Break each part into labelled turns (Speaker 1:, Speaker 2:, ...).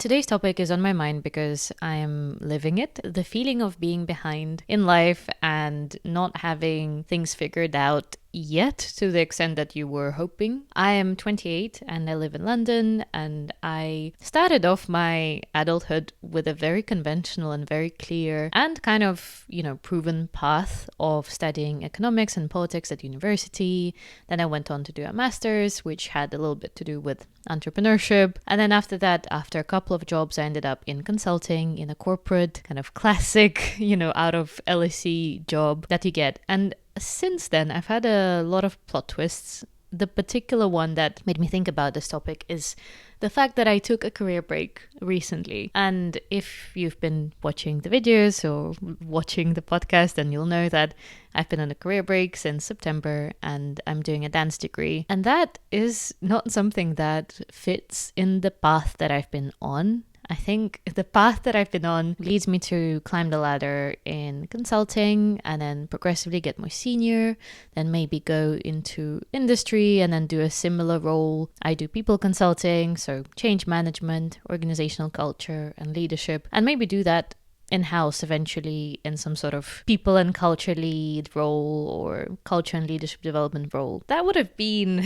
Speaker 1: Today's topic is on my mind because I am living it. The feeling of being behind in life and not having things figured out yet to the extent that you were hoping. I am 28 and I live in London, and I started off my adulthood with a very conventional and very clear and kind of, proven path of studying economics and politics at university. Then I went on to do a master's, which had a little bit to do with entrepreneurship. And then after that, after a couple of jobs, I ended up in consulting, in a corporate kind of classic, out of LSE job that you get. And since then, I've had a lot of plot twists. The particular one that made me think about this topic is the fact that I took a career break recently. And if you've been watching the videos or watching the podcast, then you'll know that I've been on a career break since September and I'm doing a dance degree. And that is not something that fits in the path that I've been on. I think the path that I've been on leads me to climb the ladder in consulting and then progressively get more senior, then maybe go into industry and then do a similar role. I do people consulting, so change management, organizational culture, and leadership, and maybe do that in-house eventually in some sort of people and culture lead role or culture and leadership development role. That would have been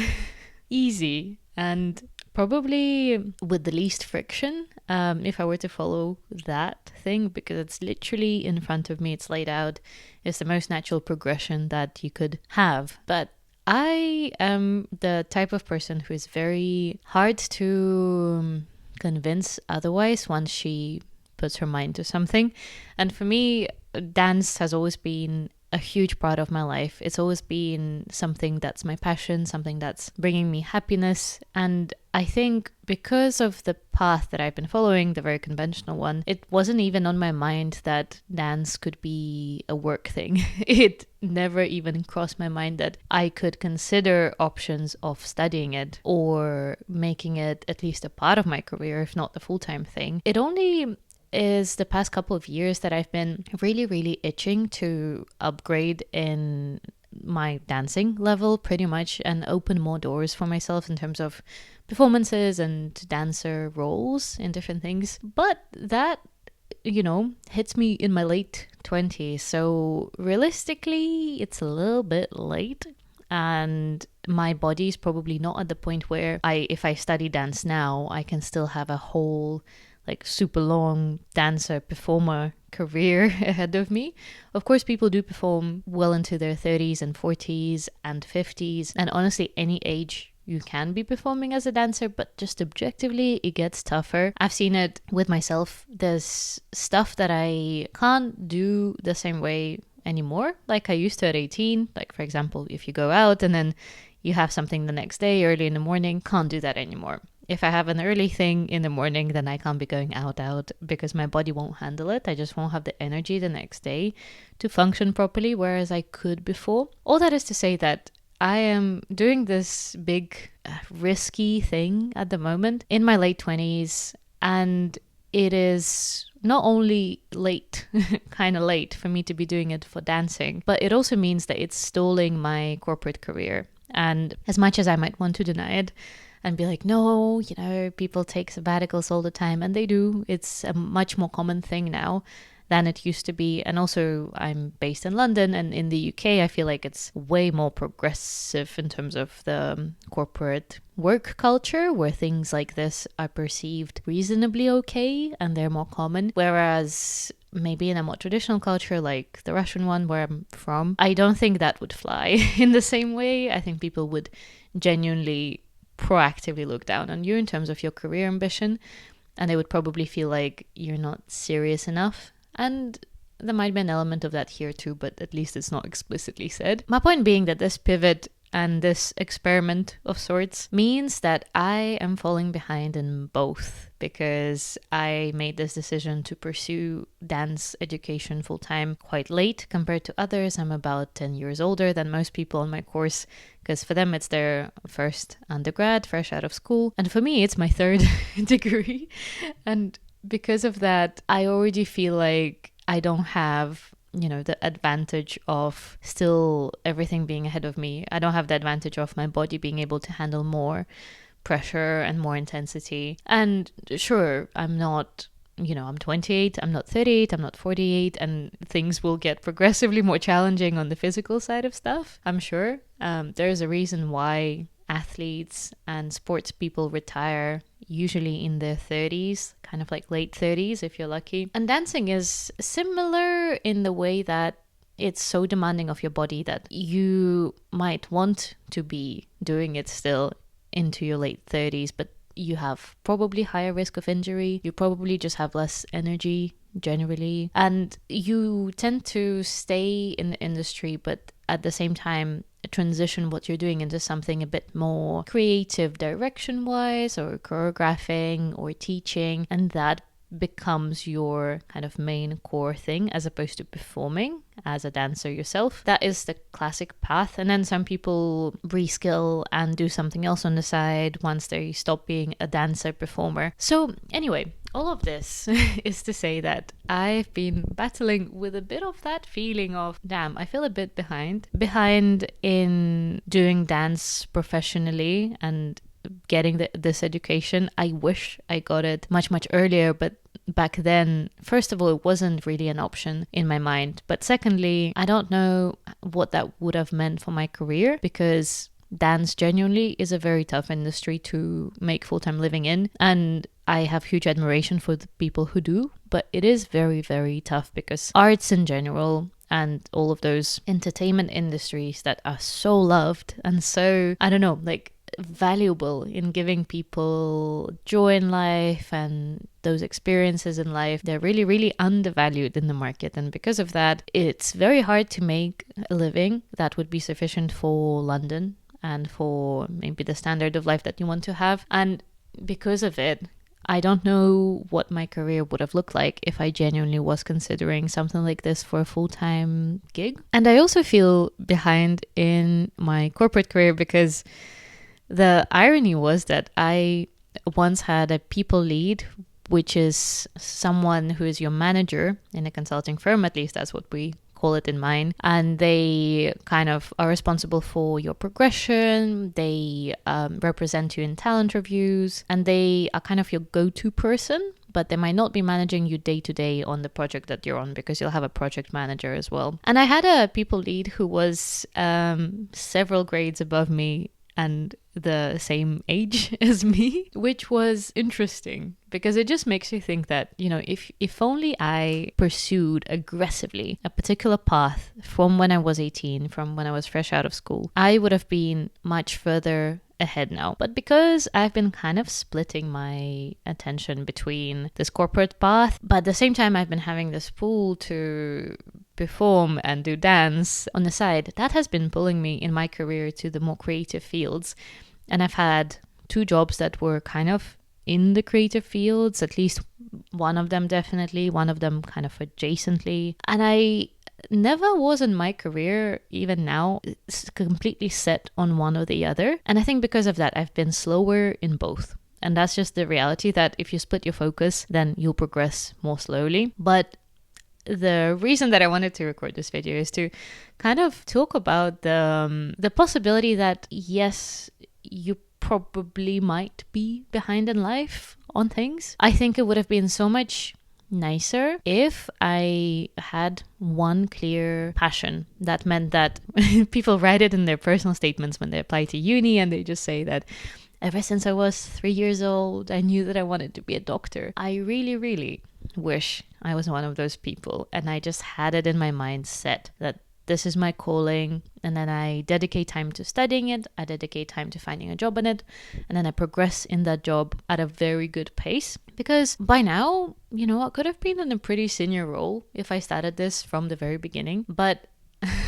Speaker 1: easy and probably with the least friction if I were to follow that thing, because it's literally in front of me, it's laid out, it's the most natural progression that you could have. But I am the type of person who is very hard to convince otherwise once she puts her mind to something. And for me, dance has always been a huge part of my life. It's always been something that's my passion, something that's bringing me happiness. And I think because of the path that I've been following, the very conventional one, it wasn't even on my mind that dance could be a work thing. It never even crossed my mind that I could consider options of studying it or making it at least a part of my career, if not the full-time thing. It only is the past couple of years that I've been really, really itching to upgrade in my dancing level pretty much and open more doors for myself in terms of performances and dancer roles in different things. But that, hits me in my late 20s. So realistically, it's a little bit late. And my body is probably not at the point where if I study dance now, I can still have a whole super long dancer performer career ahead of me. Of course, people do perform well into their 30s and 40s and 50s, and honestly any age you can be performing as a dancer, but just objectively it gets tougher. I've seen it with myself. There's stuff that I can't do the same way anymore like I used to at 18. Like, for example, if you go out and then you have something the next day early in the morning, can't do that anymore. If I have an early thing in the morning, then I can't be going out because my body won't handle it. I just won't have the energy the next day to function properly, whereas I could before. All that is to say that I am doing this big risky thing at the moment in my late 20s, and it is not only late, kind of late for me to be doing it for dancing, but it also means that it's stalling my corporate career. And as much as I might want to deny it, and be like, no, people take sabbaticals all the time, and they do. It's a much more common thing now than it used to be. And also, I'm based in London, and in the UK, I feel like it's way more progressive in terms of the corporate work culture, where things like this are perceived reasonably okay and they're more common. Whereas maybe in a more traditional culture like the Russian one where I'm from, I don't think that would fly in the same way. I think people would genuinely proactively look down on you in terms of your career ambition, and they would probably feel like you're not serious enough. And there might be an element of that here too, but at least it's not explicitly said. My point being that this pivot and this experiment of sorts means that I am falling behind in both, because I made this decision to pursue dance education full-time quite late compared to others. I'm about 10 years older than most people on my course, because for them it's their first undergrad, fresh out of school. And for me, it's my third degree. And because of that, I already feel like I don't have the advantage of still everything being ahead of me. I don't have the advantage of my body being able to handle more. pressure and more intensity. And sure, I'm not, I'm 28, I'm not 38, I'm not 48, and things will get progressively more challenging on the physical side of stuff, I'm sure. There's a reason why athletes and sports people retire usually in their 30s, kind of like late 30s if you're lucky. And dancing is similar in the way that it's so demanding of your body that you might want to be doing it still into your late 30s, but you have probably higher risk of injury. You probably just have less energy generally, and you tend to stay in the industry, but at the same time transition what you're doing into something a bit more creative direction wise, or choreographing or teaching, and that becomes your kind of main core thing as opposed to performing as a dancer yourself. That is the classic path. And then some people reskill and do something else on the side once they stop being a dancer performer. So anyway, all of this is to say that I've been battling with a bit of that feeling of, damn, I feel a bit behind in doing dance professionally and getting this education. I wish I got it much earlier, but back then, first of all, it wasn't really an option in my mind. But secondly, I don't know what that would have meant for my career, because dance genuinely is a very tough industry to make full-time living in. And I have huge admiration for the people who do, but it is very, very tough, because arts in general and all of those entertainment industries that are so loved and so, I don't know, like valuable in giving people joy in life and those experiences in life, they're really, really undervalued in the market. And because of that, it's very hard to make a living that would be sufficient for London and for maybe the standard of life that you want to have. And because of it, I don't know what my career would have looked like if I genuinely was considering something like this for a full-time gig. And I also feel behind in my corporate career, because the irony was that I once had a people lead, which is someone who is your manager in a consulting firm, at least that's what we call it in mine. And they kind of are responsible for your progression. They represent you in talent reviews, and they are kind of your go-to person, but they might not be managing you day to day on the project that you're on, because you'll have a project manager as well. And I had a people lead who was several grades above me and the same age as me, which was interesting, because it just makes you think that, if only I pursued aggressively a particular path from when I was 18, from when I was fresh out of school, I would have been much further ahead now. But because I've been kind of splitting my attention between this corporate path, but at the same time I've been having this pull to perform and do dance on the side, that has been pulling me in my career to the more creative fields. And I've had 2 jobs that were kind of in the creative fields, at least one of them definitely, one of them kind of adjacently. And I never was in my career, even now, completely set on one or the other. And I think because of that, I've been slower in both. And that's just the reality, that if you split your focus, then you'll progress more slowly. But the reason that I wanted to record this video is to kind of talk about the possibility that, yes, you probably might be behind in life on things. I think it would have been so much nicer if I had one clear passion. That meant that people write it in their personal statements when they apply to uni, and they just say that ever since I was 3 years old, I knew that I wanted to be a doctor. I really, really wish I was one of those people, and I just had it in my mind set that this is my calling, and then I dedicate time to studying it, I dedicate time to finding a job in it, and then I progress in that job at a very good pace. Because by now, I could have been in a pretty senior role if I started this from the very beginning, but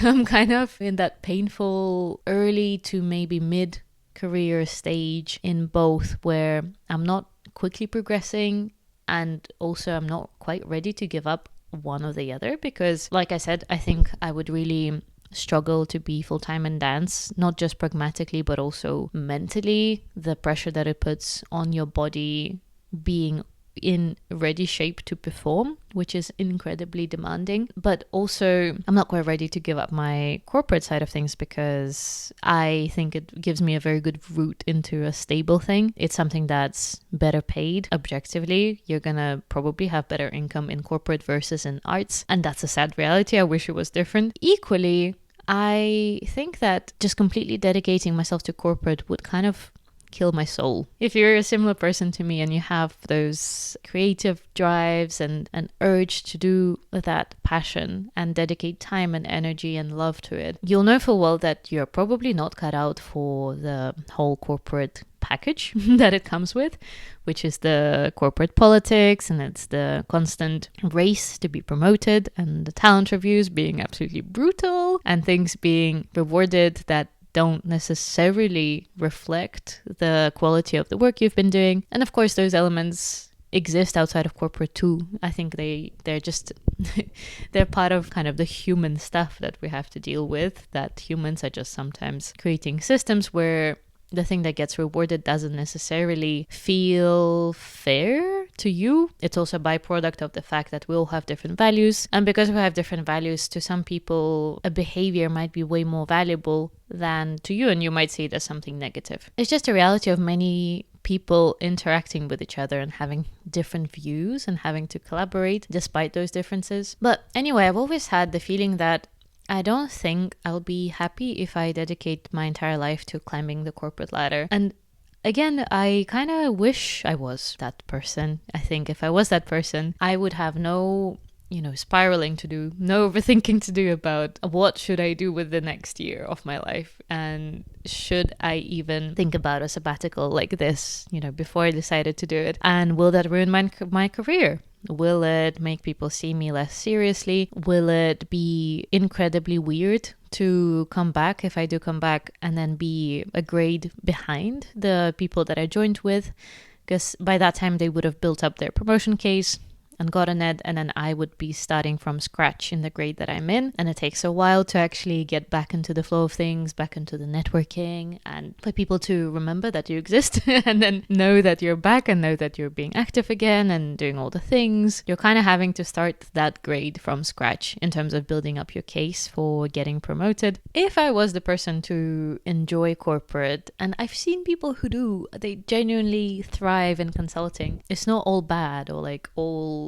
Speaker 1: I'm kind of in that painful early to maybe mid career stage in both, where I'm not quickly progressing, and also I'm not quite ready to give up one or the other, because like I said, I think I would really struggle to be full-time in dance, not just pragmatically but also mentally. The pressure that it puts on your body being in ready shape to perform which is incredibly demanding. But also, I'm not quite ready to give up my corporate side of things because I think it gives me a very good route into a stable thing. It's something that's better paid objectively. You're gonna probably have better income in corporate versus in arts, and that's a sad reality. I wish it was different. Equally, I think that just completely dedicating myself to corporate would kind of kill my soul. If you're a similar person to me and you have those creative drives and an urge to do that passion and dedicate time and energy and love to it, you'll know full well that you're probably not cut out for the whole corporate package that it comes with, which is the corporate politics, and it's the constant race to be promoted and the talent reviews being absolutely brutal and things being rewarded that don't necessarily reflect the quality of the work you've been doing. And of course, those elements exist outside of corporate too. I think they're just they're part of kind of the human stuff that we have to deal with, that humans are just sometimes creating systems where the thing that gets rewarded doesn't necessarily feel fair to you. It's also a byproduct of the fact that we all have different values. And because we have different values, to some people, a behavior might be way more valuable than to you, and you might see it as something negative. It's just a reality of many people interacting with each other and having different views and having to collaborate despite those differences. But anyway, I've always had the feeling that I don't think I'll be happy if I dedicate my entire life to climbing the corporate ladder. And again, I kind of wish I was that person. I think if I was that person, I would have no, spiraling to do, no overthinking to do about what should I do with the next year of my life. And should I even think about a sabbatical like this, before I decided to do it? And will that ruin my career? Will it make people see me less seriously? Will it be incredibly weird to come back, if I do come back, and then be a grade behind the people that I joined with? Because by that time they would have built up their promotion case and gotten it, and then I would be starting from scratch in the grade that I'm in. And it takes a while to actually get back into the flow of things, back into the networking, and for people to remember that you exist and then know that you're back and know that you're being active again and doing all the things. You're kind of having to start that grade from scratch in terms of building up your case for getting promoted. If I was the person to enjoy corporate, and I've seen people who do, they genuinely thrive in consulting. It's not all bad or like all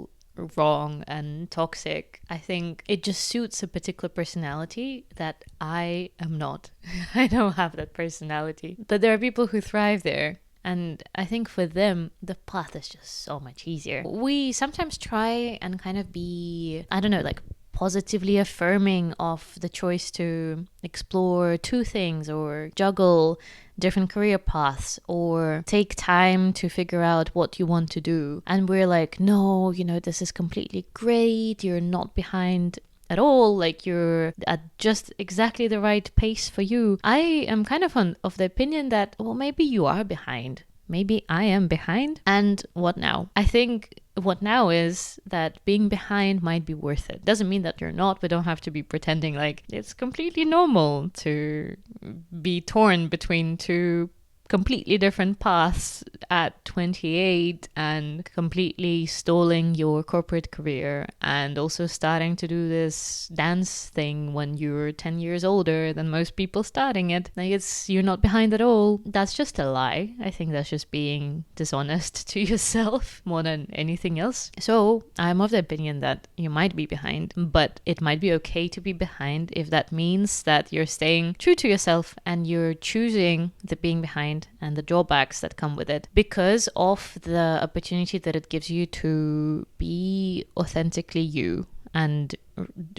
Speaker 1: wrong and toxic. I think it just suits a particular personality that I am not. I don't have that personality. But there are people who thrive there. And I think for them, the path is just so much easier. We sometimes try and kind of be, positively affirming of the choice to explore two things or juggle different career paths or take time to figure out what you want to do. And we're like, no, this is completely great. You're not behind at all. Like, you're at just exactly the right pace for you. I am kind of of the opinion that, well, maybe you are behind. Maybe I am behind. And what now? I think what now is that being behind might be worth it. Doesn't mean that you're not. We don't have to be pretending like it's completely normal to be torn between two completely different paths at 28 and completely stalling your corporate career and also starting to do this dance thing when you're 10 years older than most people starting it. Like, you're not behind at all. That's just a lie. I think that's just being dishonest to yourself more than anything else. So I'm of the opinion that you might be behind, but it might be okay to be behind if that means that you're staying true to yourself and you're choosing the being behind and the drawbacks that come with it because of the opportunity that it gives you to be authentically you and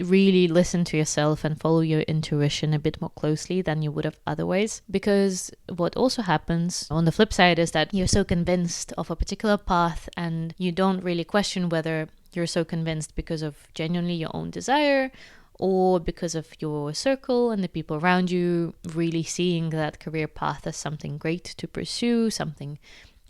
Speaker 1: really listen to yourself and follow your intuition a bit more closely than you would have otherwise. Because what also happens on the flip side is that you're so convinced of a particular path and you don't really question whether you're so convinced because of genuinely your own desire or because of your circle and the people around you really seeing that career path as something great to pursue, something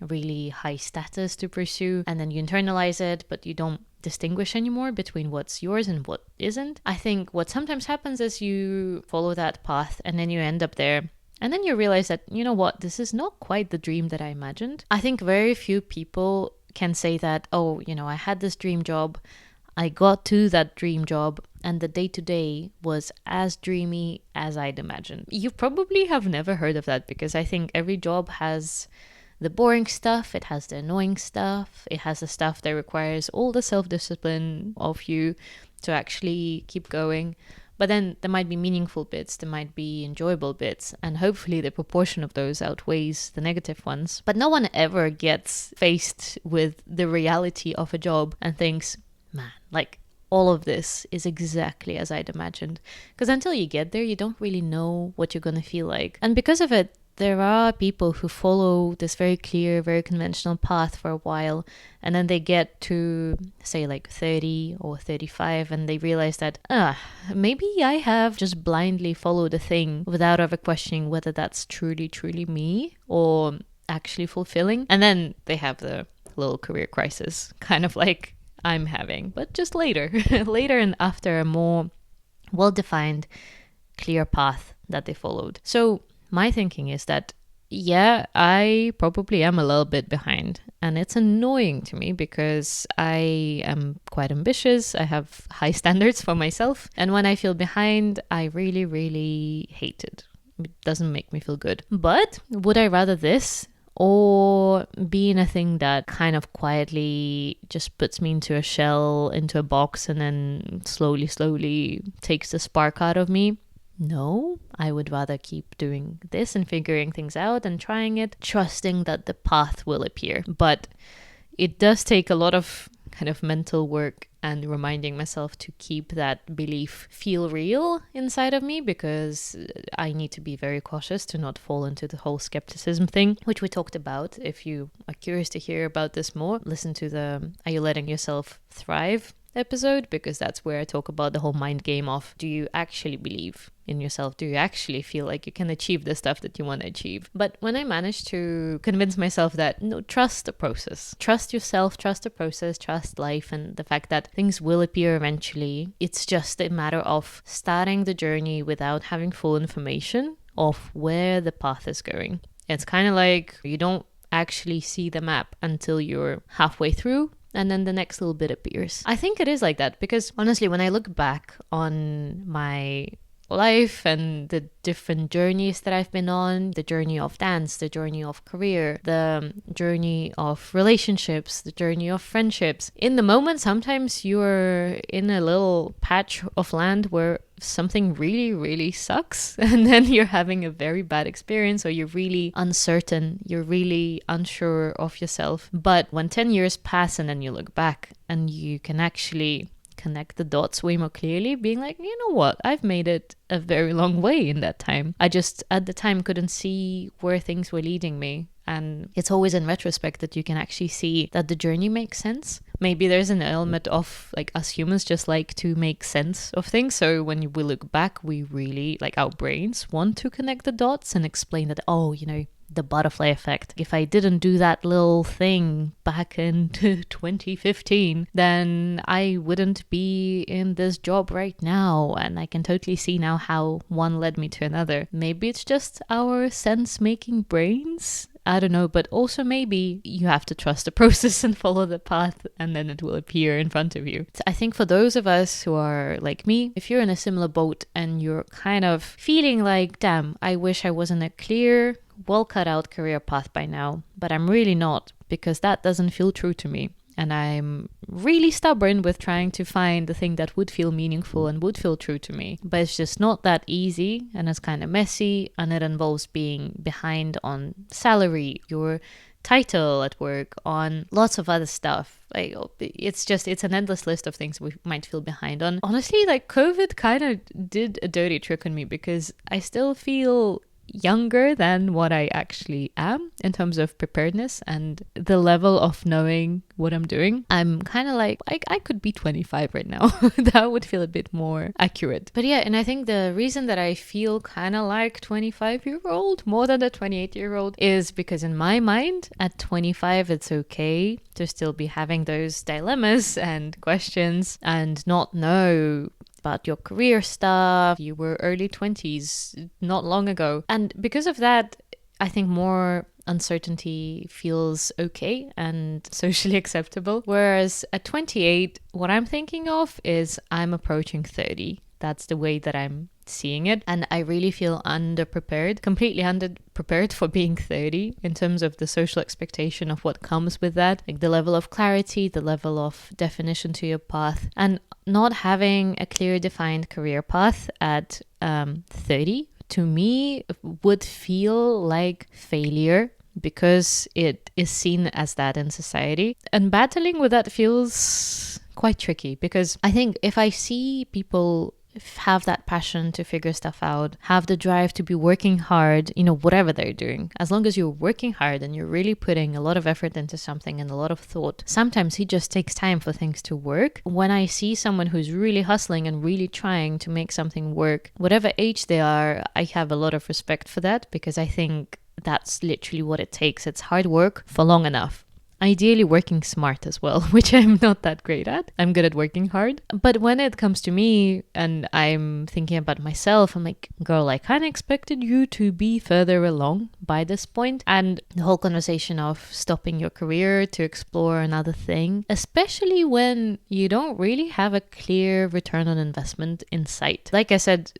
Speaker 1: really high status to pursue, and then you internalize it, but you don't distinguish anymore between what's yours and what isn't. I think what sometimes happens is you follow that path and then you end up there. And then you realize that, you know what, this is not quite the dream that I imagined. I think very few people can say that, oh, I had this dream job, I got to that dream job and the day to day was as dreamy as I'd imagined. You probably have never heard of that because I think every job has the boring stuff, it has the annoying stuff, it has the stuff that requires all the self-discipline of you to actually keep going. But then there might be meaningful bits, there might be enjoyable bits, and hopefully the proportion of those outweighs the negative ones. But no one ever gets faced with the reality of a job and thinks, man, like all of this is exactly as I'd imagined. Because until you get there, you don't really know what you're going to feel like. And because of it, there are people who follow this very clear, very conventional path for a while, and then they get to, say, like 30 or 35, and they realize that, maybe I have just blindly followed a thing without ever questioning whether that's truly, truly me or actually fulfilling. And then they have the little career crisis, kind of like I'm having, but just later, later and after a more well-defined, clear path that they followed. So my thinking is that, yeah, I probably am a little bit behind, and it's annoying to me because I am quite ambitious. I have high standards for myself, and when I feel behind, I really, really hate it. It doesn't make me feel good. But would I rather this or be in a thing that kind of quietly just puts me into a shell, into a box, and then slowly takes the spark out of me? No, I would rather keep doing this and figuring things out and trying it, trusting that the path will appear. But it does take a lot of kind of mental work and reminding myself to keep that belief feel real inside of me, because I need to be very cautious to not fall into the whole skepticism thing, which we talked about. If you are curious to hear about this more, listen to the Are You Letting Yourself Thrive episode, because that's where I talk about the whole mind game of, do you actually believe in yourself? Do you actually feel like you can achieve the stuff that you want to achieve? But when I managed to convince myself that, no, trust the process, trust yourself, trust the process, trust life, and the fact that things will appear eventually, it's just a matter of starting the journey without having full information of where the path is going. It's kind of like you don't actually see the map until you're halfway through, and then the next little bit appears. I think it is like that because honestly, when I look back on my life and the different journeys that I've been on, the journey of dance, the journey of career, the journey of relationships, the journey of friendships, in the moment, sometimes you're in a little patch of land where something really, really sucks, and then you're having a very bad experience, or you're really uncertain, you're really unsure of yourself. But when 10 years pass and then you look back and you can actually connect the dots way more clearly, being like, you know what, I've made it a very long way in that time. I just at the time couldn't see where things were leading me. And it's always in retrospect that you can actually see that the journey makes sense. Maybe there's an element of like us humans just like to make sense of things. So when we look back, we really, like, our brains want to connect the dots and explain that, oh, you know, the butterfly effect. If I didn't do that little thing back in 2015, then I wouldn't be in this job right now. And I can totally see now how one led me to another. Maybe it's just our sense-making brains. I don't know, but also maybe you have to trust the process and follow the path, and then it will appear in front of you. So I think for those of us who are like me, if you're in a similar boat and you're kind of feeling like, damn, I wish I was in a clear, well cut out career path by now, but I'm really not, because that doesn't feel true to me. And I'm really stubborn with trying to find the thing that would feel meaningful and would feel true to me. But it's just not that easy, and it's kind of messy, and it involves being behind on salary, your title at work, on lots of other stuff. Like, it's an endless list of things we might feel behind on. Honestly, like, COVID kind of did a dirty trick on me, because I still feel younger than what I actually am in terms of preparedness and the level of knowing what I'm doing. I'm kind of like, I could be 25 right now. That would feel a bit more accurate. But yeah, and I think the reason that I feel kind of like 25-year-old more than a 28-year-old is because in my mind, at 25, it's okay to still be having those dilemmas and questions and not know about your career stuff. You were early 20s not long ago. And because of that, I think more uncertainty feels okay and socially acceptable. Whereas at 28, what I'm thinking of is I'm approaching 30. That's the way that I'm seeing it. And I really feel underprepared, completely underprepared for being 30 in terms of the social expectation of what comes with that, like the level of clarity, the level of definition to your path, and not having a clear defined career path at 30 to me would feel like failure because it is seen as that in society. And battling with that feels quite tricky because I think if I see people have that passion to figure stuff out, have the drive to be working hard, whatever they're doing, as long as you're working hard and you're really putting a lot of effort into something and a lot of thought, sometimes it just takes time for things to work. When I see someone who's really hustling and really trying to make something work, whatever age they are, I have a lot of respect for that because I think that's literally what it takes. It's hard work for long enough. Ideally working smart as well, which I'm not that great at. I'm good at working hard. But when it comes to me and I'm thinking about myself, I'm like, girl, I kind of expected you to be further along by this point. And the whole conversation of stopping your career to explore another thing, especially when you don't really have a clear return on investment in sight. Like I said,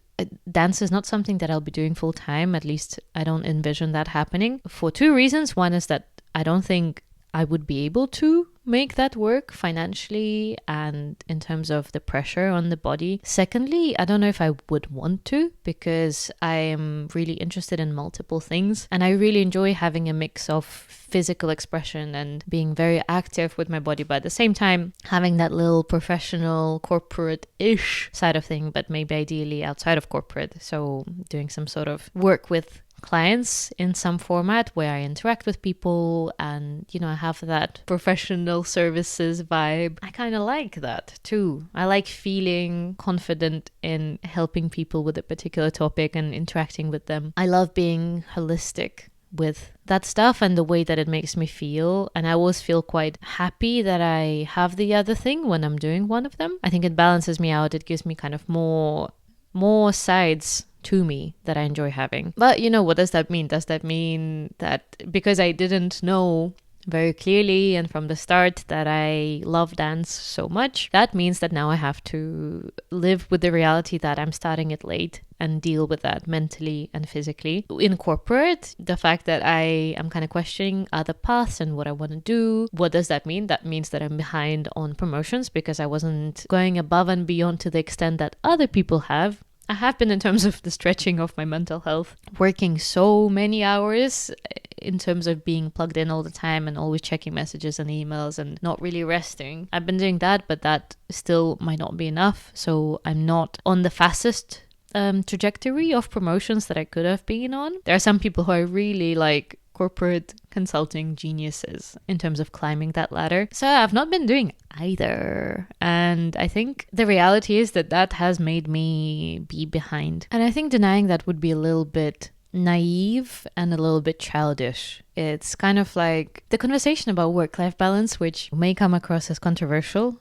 Speaker 1: dance is not something that I'll be doing full time. At least I don't envision that happening for two reasons. One is that I don't think I would be able to make that work financially and in terms of the pressure on the body. Secondly, I don't know if I would want to because I am really interested in multiple things and I really enjoy having a mix of physical expression and being very active with my body, but at the same time having that little professional corporate-ish side of thing, but maybe ideally outside of corporate. So doing some sort of work with clients in some format where I interact with people and, I have that professional services vibe. I kind of like that too. I like feeling confident in helping people with a particular topic and interacting with them. I love being holistic with that stuff and the way that it makes me feel. And I always feel quite happy that I have the other thing when I'm doing one of them. I think it balances me out. It gives me kind of more sides to me that I enjoy having. But what does that mean? Does that mean that because I didn't know very clearly and from the start that I love dance so much, that means that now I have to live with the reality that I'm starting it late and deal with that mentally and physically. In corporate, the fact that I am kind of questioning other paths and what I want to do, what does that mean? That means that I'm behind on promotions because I wasn't going above and beyond to the extent that other people have. I have been in terms of the stretching of my mental health, working so many hours in terms of being plugged in all the time and always checking messages and emails and not really resting. I've been doing that, but that still might not be enough. So I'm not on the fastest trajectory of promotions that I could have been on. There are some people who I really like, corporate consulting geniuses in terms of climbing that ladder. So I've not been doing either. And I think the reality is that has made me be behind. And I think denying that would be a little bit naive and a little bit childish. It's kind of like the conversation about work-life balance, which may come across as controversial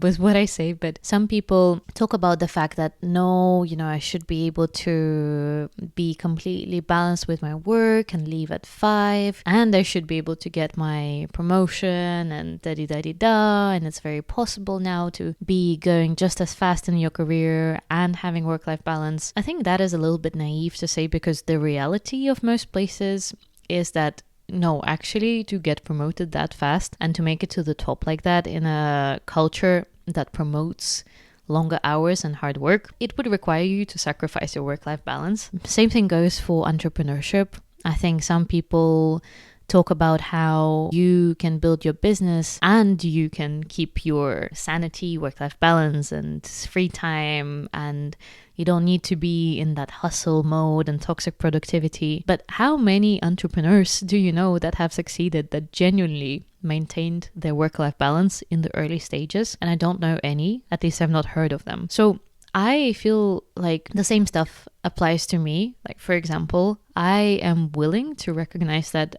Speaker 1: with what I say, but some people talk about the fact that no, I should be able to be completely balanced with my work and leave at 5, and I should be able to get my promotion and da-di-da-di-da, and it's very possible now to be going just as fast in your career and having work-life balance. I think that is a little bit naive to say because the reality of most places is that no, actually to get promoted that fast and to make it to the top like that in a culture that promotes longer hours and hard work, it would require you to sacrifice your work-life balance. Same thing goes for entrepreneurship. I think some people talk about how you can build your business and you can keep your sanity, work-life balance and free time, and you don't need to be in that hustle mode and toxic productivity. But how many entrepreneurs do you know that have succeeded, that genuinely maintained their work-life balance in the early stages? And I don't know any, at least I've not heard of them. So I feel like the same stuff applies to me. Like, for example, I am willing to recognize that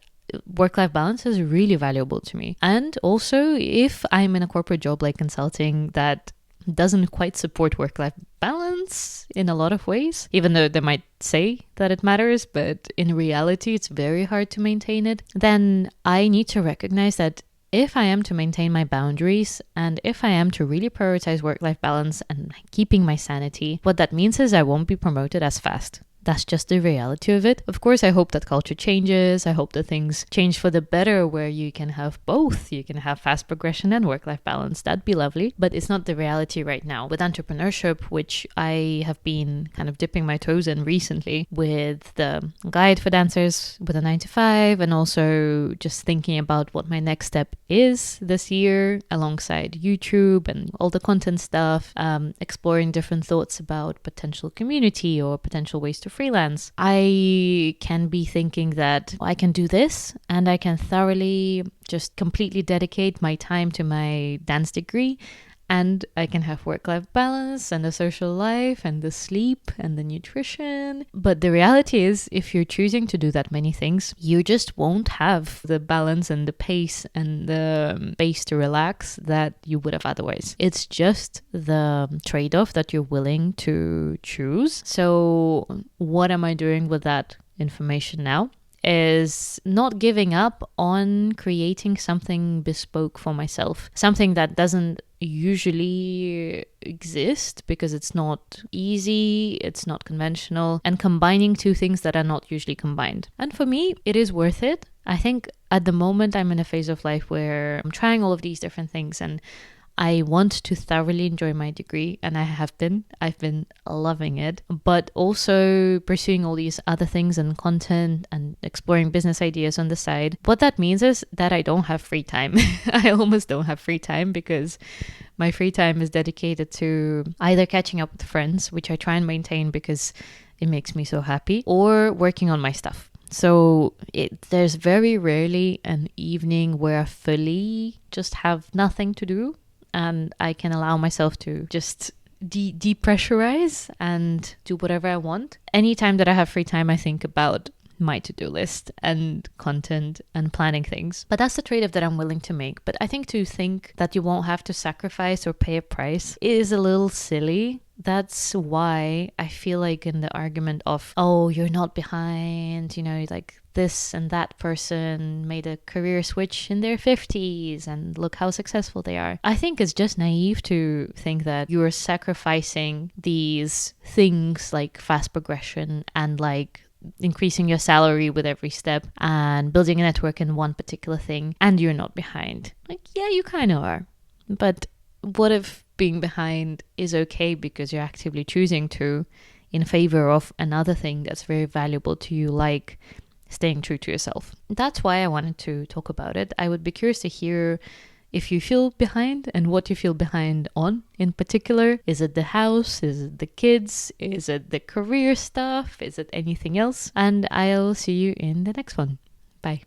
Speaker 1: work-life balance is really valuable to me. And also, if I'm in a corporate job like consulting that doesn't quite support work-life balance in a lot of ways, even though they might say that it matters, but in reality, it's very hard to maintain it, then I need to recognize that if I am to maintain my boundaries and if I am to really prioritize work-life balance and keeping my sanity, what that means is I won't be promoted as fast. That's just the reality of it. Of course, I hope that culture changes. I hope that things change for the better where you can have both. You can have fast progression and work-life balance. That'd be lovely. But it's not the reality right now. With entrepreneurship, which I have been kind of dipping my toes in recently with the guide for dancers with a 9 to 5, and also just thinking about what my next step is this year alongside YouTube and all the content stuff, exploring different thoughts about potential community or potential ways to freelance, I can be thinking that I can do this and I can thoroughly just completely dedicate my time to my dance degree, and I can have work-life balance and a social life and the sleep and the nutrition. But the reality is, if you're choosing to do that many things, you just won't have the balance and the pace and the space to relax that you would have otherwise. It's just the trade-off that you're willing to choose. So what am I doing with that information now? Is not giving up on creating something bespoke for myself, something that doesn't usually exist because it's not easy, it's not conventional, and combining two things that are not usually combined. And for me, it is worth it. I think at the moment I'm in a phase of life where I'm trying all of these different things and I want to thoroughly enjoy my degree, and I've been loving it, but also pursuing all these other things and content and exploring business ideas on the side. What that means is that I don't have free time. I almost don't have free time because my free time is dedicated to either catching up with friends, which I try and maintain because it makes me so happy, or working on my stuff. So there's very rarely an evening where I fully just have nothing to do and I can allow myself to just depressurize and do whatever I want. Anytime that I have free time, I think about my to-do list and content and planning things. But that's the trade-off that I'm willing to make. But I think to think that you won't have to sacrifice or pay a price is a little silly. That's why I feel like in the argument of, oh, you're not behind, like this and that person made a career switch in their 50s and look how successful they are. I think it's just naive to think that you're sacrificing these things like fast progression and like increasing your salary with every step and building a network in one particular thing, and you're not behind. Like, yeah, you kind of are. But what if being behind is okay because you're actively choosing to in favor of another thing that's very valuable to you, like staying true to yourself? That's why I wanted to talk about it. I would be curious to hear if you feel behind and what you feel behind on in particular. Is it the house? Is it the kids? Is it the career stuff? Is it anything else? And I'll see you in the next one. Bye.